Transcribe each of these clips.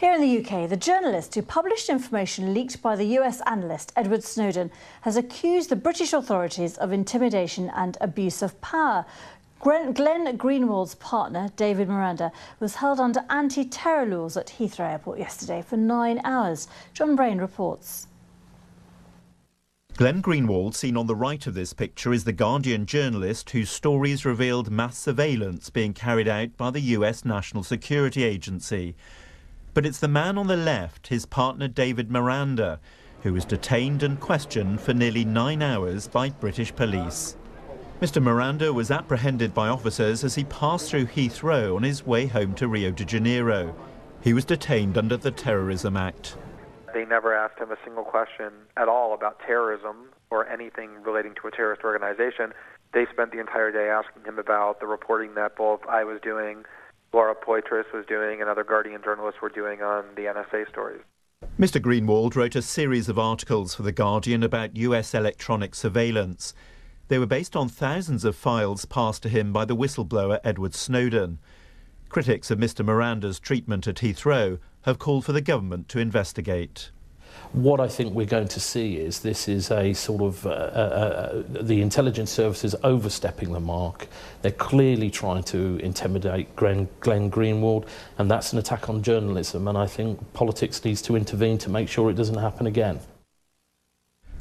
Here in the UK, the journalist who published information leaked by the US analyst Edward Snowden has accused the British authorities of intimidation and abuse of power. Glenn Greenwald's partner, David Miranda, was held under anti-terror laws at Heathrow Airport yesterday for 9 hours. John Brain reports. Glenn Greenwald, seen on the right of this picture, is the Guardian journalist whose stories revealed mass surveillance being carried out by the US National Security Agency. But it's the man on the left, his partner David Miranda, who was detained and questioned for nearly 9 hours by British police. Mr. Miranda was apprehended by officers as he passed through Heathrow on his way home to Rio de Janeiro. He was detained under the Terrorism Act. They never asked him a single question at all about terrorism or anything relating to a terrorist organization. They spent the entire day asking him about the reporting that both I was doing, Laura Poitras was doing, and other Guardian journalists were doing on the NSA stories. Mr. Greenwald wrote a series of articles for The Guardian about US electronic surveillance. They were based on thousands of files passed to him by the whistleblower Edward Snowden. Critics of Mr. Miranda's treatment at Heathrow have called for the government to investigate. What I think we're going to see is this is a sort of the intelligence services overstepping the mark. They're clearly trying to intimidate Glenn Greenwald, and that's an attack on journalism, and I think politics needs to intervene to make sure it doesn't happen again.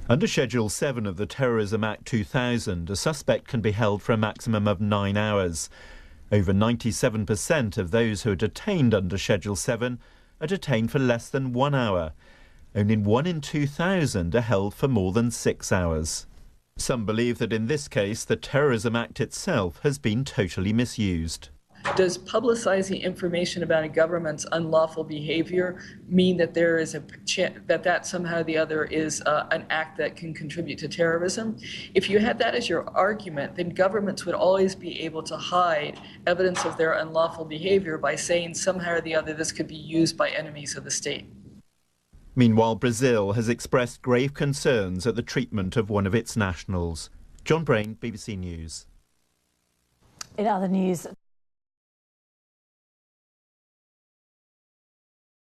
Under Schedule 7 of the Terrorism Act 2000, a suspect can be held for a maximum of 9 hours. Over 97% of those who are detained under Schedule 7 are detained for less than 1 hour. Only 1 in 2,000 are held for more than 6 hours. Some believe that in this case the Terrorism Act itself has been totally misused. Does publicizing information about a government's unlawful behavior mean that there is that somehow or the other is an act that can contribute to terrorism? If you had that as your argument, then governments would always be able to hide evidence of their unlawful behavior by saying somehow or the other this could be used by enemies of the state. Meanwhile, Brazil has expressed grave concerns at the treatment of one of its nationals. John Brain, BBC News. In other news,